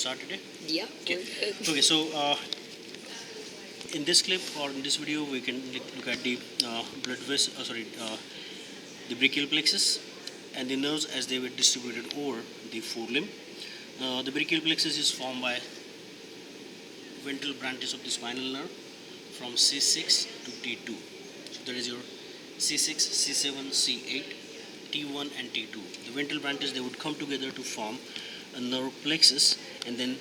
Start today? Yeah. Okay. Okay. So in this clip or in this video, we can look at the blood vessel. The brachial plexus and the nerves as they were distributed over the forelimb. The brachial plexus is formed by ventral branches of the spinal nerve from C6 to T2. So that is your C6, C7, C8, T1, and T2. The ventral branches they would come together to form a nerve plexus, and then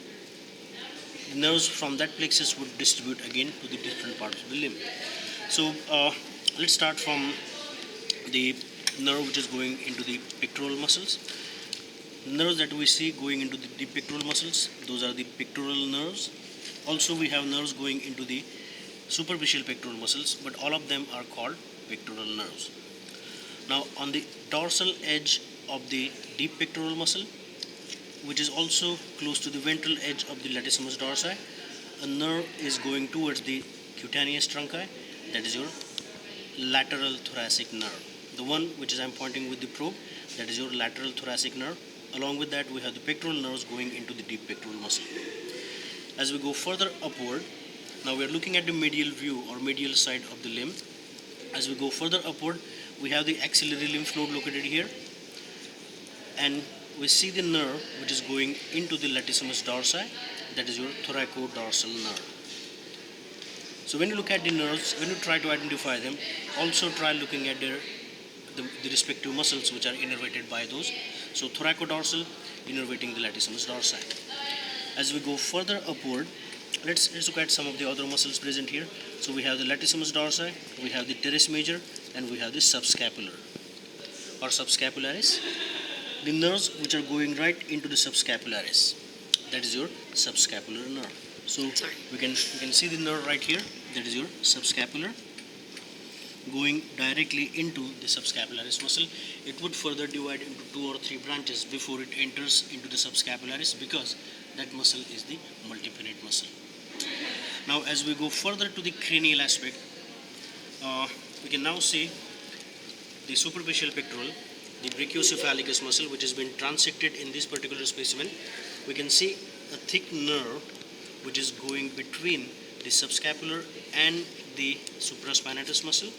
the nerves from that plexus would distribute again to the different parts of the limb. So let's start from the nerve which is going into the pectoral muscles. Nerves that we see going into the pectoral muscles, those are the pectoral nerves. Also, we have nerves going into the superficial pectoral muscles, but all of them are called pectoral nerves. Now, on the dorsal edge of the deep pectoral muscle, which is also close to the ventral edge of the latissimus dorsi, a nerve is going towards the cutaneous trunci, that is your lateral thoracic nerve. The one which is I'm pointing with the probe, that is your lateral thoracic nerve. Along with that, we have the pectoral nerves going into the deep pectoral muscle. As we go further upward, now we are looking at the medial view or medial side of the limb. As we go further upward, we have the axillary lymph node located here, and we see the nerve which is going into the latissimus dorsi, that is your thoracodorsal nerve. So when you look at the nerves, when you try to identify them, also try looking at the respective muscles which are innervated by those. So thoracodorsal innervating the latissimus dorsi. As we go further upward, let's look at some of the other muscles present here. So we have the latissimus dorsi, we have the teres major, and we have the subscapular or subscapularis. The nerves which are going right into the subscapularis, that is your subscapular nerve. So we can see the nerve right here, that is your subscapular, going directly into the subscapularis muscle. It would further divide into 2 or 3 branches before it enters into the subscapularis, because that muscle is the multipennate muscle. Now as we go further to the cranial aspect, we can now see the superficial pectoral, the brachiocephalicus muscle, which has been transected in this particular specimen. We can see a thick nerve which is going between the subscapular and the supraspinatus muscle.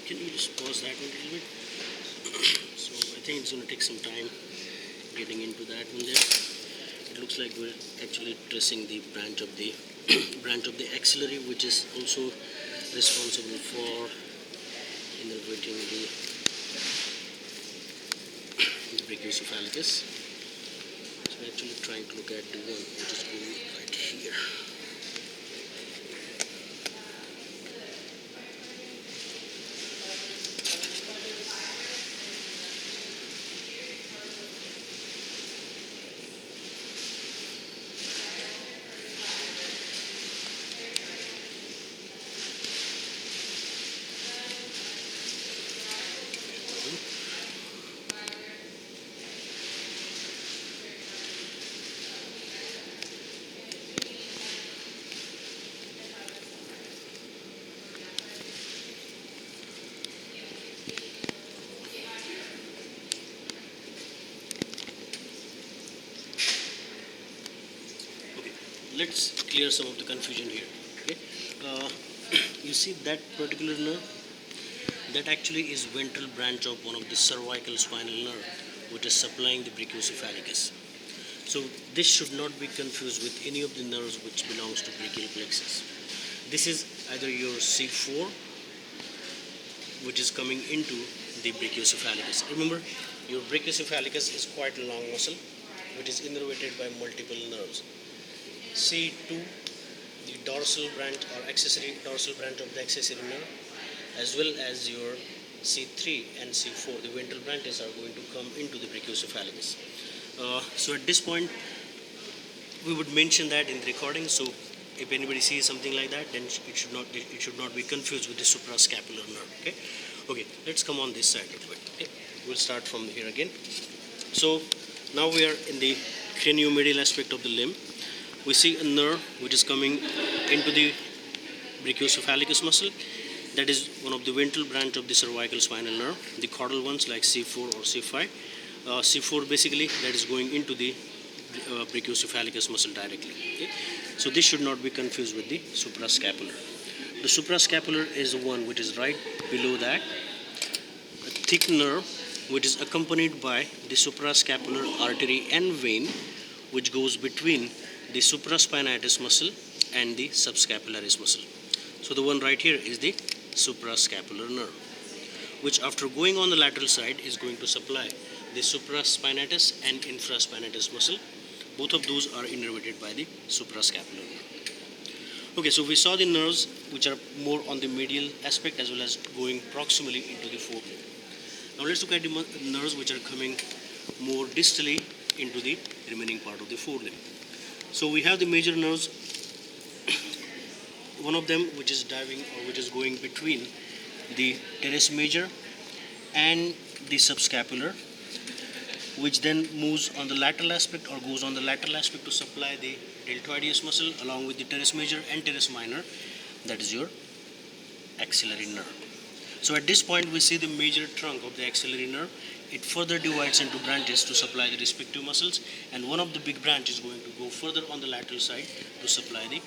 Can you just pause that one a little bit? So I think it's going to take some time getting into that one there. It looks like we're actually tracing the branch of the branch of the axillary, which is also responsible for innervating the brachiocephalicus. So we're actually trying to look at the one which is going right here. Let's clear some of the confusion here. Okay, uh, you see that particular nerve, that actually is ventral branch of one of the cervical spinal nerve, which is supplying the brachiocephalicus. So this should not be confused with any of the nerves which belongs to brachial plexus. This is either your C4, which is coming into the brachiocephalicus. Remember, your brachiocephalicus is quite a long muscle, which is innervated by multiple nerves. C2, the dorsal branch or accessory dorsal branch of the accessory nerve, as well as your C3 and C4, the ventral branches are going to come into the brachiocephalicus. So at this point, we would mention that in the recording. So if anybody sees something like that, then it should not be confused with the suprascapular nerve. Okay. Let's come on this side a little bit. Okay, we'll start from here again. So now we are in the craniomedial aspect of the limb. We see a nerve which is coming into the brachiocephalicus muscle. That is one of the ventral branch of the cervical spinal nerve. The caudal ones like C4 or C5. C4 basically that is going into the brachiocephalicus muscle directly. Okay? So this should not be confused with the suprascapular. The suprascapular is the one which is right below that, a thick nerve which is accompanied by the suprascapular artery and vein, which goes between the supraspinatus muscle and the subscapularis muscle. So the one right here is the suprascapular nerve, which after going on the lateral side is going to supply the supraspinatus and infraspinatus muscle. Both of those are innervated by the suprascapular nerve. Okay, so we saw the nerves which are more on the medial aspect as well as going proximally into the forelimb. Now let's look at the nerves which are coming more distally into the remaining part of the forelimb. So we have the major nerves, one of them which is diving or which is going between the teres major and the subscapular, which then moves on the lateral aspect or goes on the lateral aspect to supply the deltoideus muscle along with the teres major and teres minor, that is your axillary nerve. So at this point we see the major trunk of the axillary nerve. It further divides into branches to supply the respective muscles, and one of the big branch is going to go further on the lateral side to supply the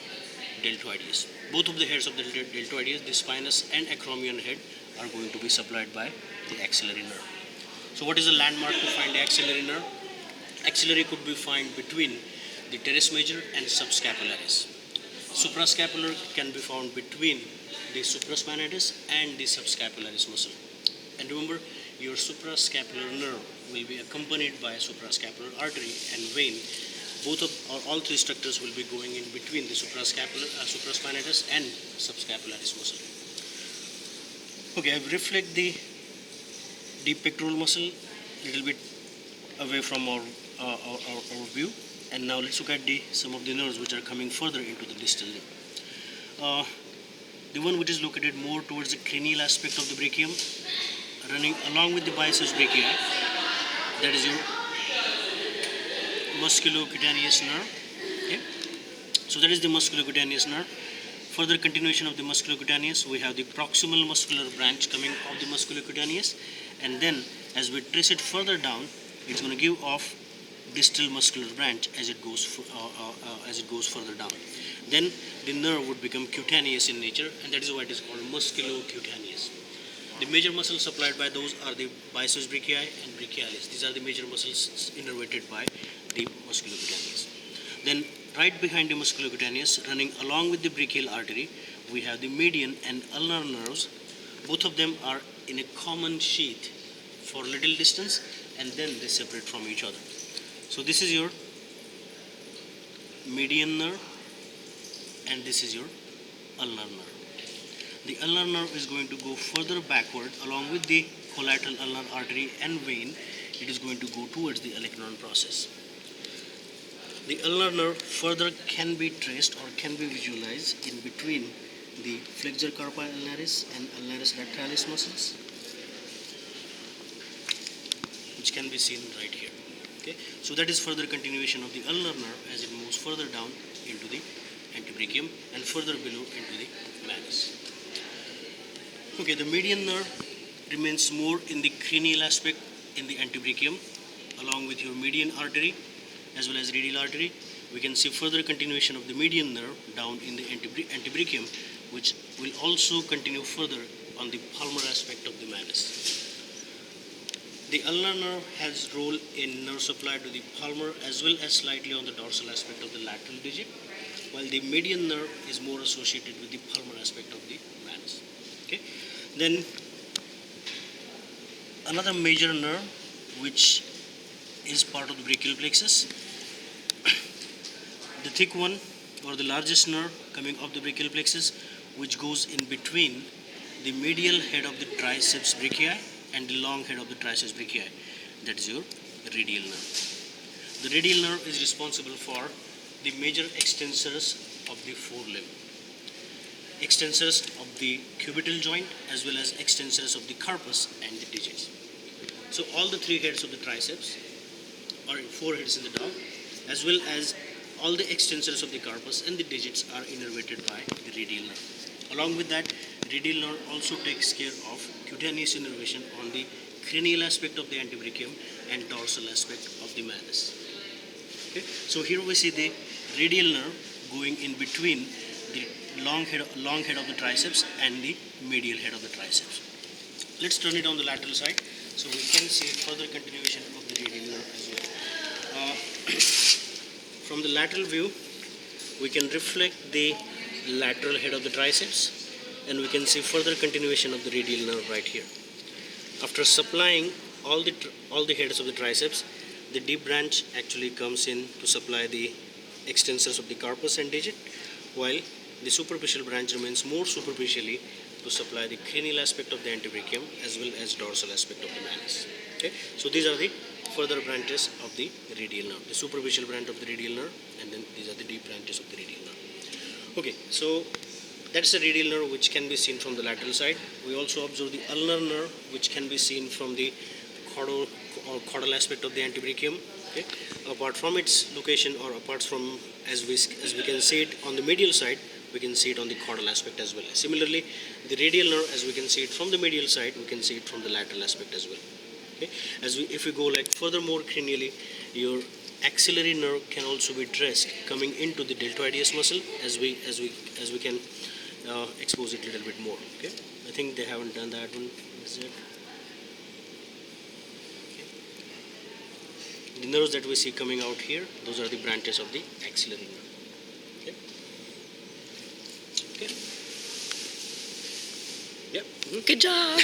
deltoideus. Both of the heads of the deltoideus, the spinous and acromion head, are going to be supplied by the axillary nerve. So what is the landmark to find the axillary nerve? Axillary could be found between the teres major and subscapularis. Suprascapular can be found between the supraspinatus and the subscapularis muscle. And remember, your suprascapular nerve will be accompanied by a suprascapular artery and vein. All three structures will be going in between the supraspinatus and subscapularis muscle. Okay, I reflect the deep pectoral muscle a little bit away from our view, and now let's look at some of the nerves which are coming further into the distal limb. The one which is located more towards the cranial aspect of the brachium, running along with the biceps brachii, that is your musculocutaneous nerve. Okay? So that is the musculocutaneous nerve. Further continuation of the musculocutaneous, we have the proximal muscular branch coming off the musculocutaneous, and then as we trace it further down, it's going to give off distal muscular branch as it goes further down. Then the nerve would become cutaneous in nature, and that is why it is called musculocutaneous. The major muscles supplied by those are the biceps brachii and brachialis. These are the major muscles innervated by the musculocutaneous. Then right behind the musculocutaneous, running along with the brachial artery, we have the median and ulnar nerves. Both of them are in a common sheath for little distance, and then they separate from each other. So this is your median nerve, and this is your ulnar nerve. The ulnar nerve is going to go further backward along with the collateral ulnar artery and vein. It is going to go towards the olecranon process. The ulnar nerve further can be traced or can be visualized in between the flexor carpi ulnaris and ulnaris rectalis muscles, which can be seen right here. Okay, so that is further continuation of the ulnar nerve as it moves further down into the antebrachium and further below into the manus. Okay, the median nerve remains more in the cranial aspect in the antebrachium, along with your median artery as well as radial artery. We can see further continuation of the median nerve down in the antebrachium, which will also continue further on the palmar aspect of the manus. The ulnar nerve has role in nerve supply to the palmar as well as slightly on the dorsal aspect of the lateral digit, while the median nerve is more associated with the palmar aspect of the manus. Okay. Then another major nerve which is part of the brachial plexus, the thick one or the largest nerve coming up the brachial plexus, which goes in between the medial head of the triceps brachii and the long head of the triceps brachii. That is your radial nerve. The radial nerve is responsible for the major extensors of the forelimb, extensors of the cubital joint as well as extensors of the carpus and the digits. So all the three heads of the triceps, or four heads in the dog, as well as all the extensors of the carpus and the digits are innervated by the radial nerve. Along with that, radial nerve also takes care of cutaneous innervation on the cranial aspect of the antebrachium and dorsal aspect of the manus. Okay? So here we see the radial nerve going in between the long head of the triceps and the medial head of the triceps. Let's turn it on the lateral side so we can see further continuation of the radial nerve as well. From the lateral view, we can reflect the lateral head of the triceps and we can see further continuation of the radial nerve right here. After supplying all the heads of the triceps, the deep branch actually comes in to supply the extensors of the carpus and digit, while the superficial branch remains more superficially to supply the cranial aspect of the antebrachium as well as dorsal aspect of the manus. Okay, so these are the further branches of the radial nerve, the superficial branch of the radial nerve, and then these are the deep branches of the radial nerve. Okay, so that's the radial nerve which can be seen from the lateral side. We also observe the ulnar nerve which can be seen from the caudal aspect of the antebrachium. Okay, apart from its location, or apart from as we can see it on the medial side, we can see it on the caudal aspect as well. Similarly, the radial nerve, as we can see it from the medial side, we can see it from the lateral aspect as well. Okay, if we go like furthermore cranially, your axillary nerve can also be traced coming into the deltoideus muscle as we can expose it a little bit more. Okay, I think they haven't done that one. Is it? The nerves that we see coming out here, those are the branches of the axillary nerve. Okay. Okay. Yep. Good job.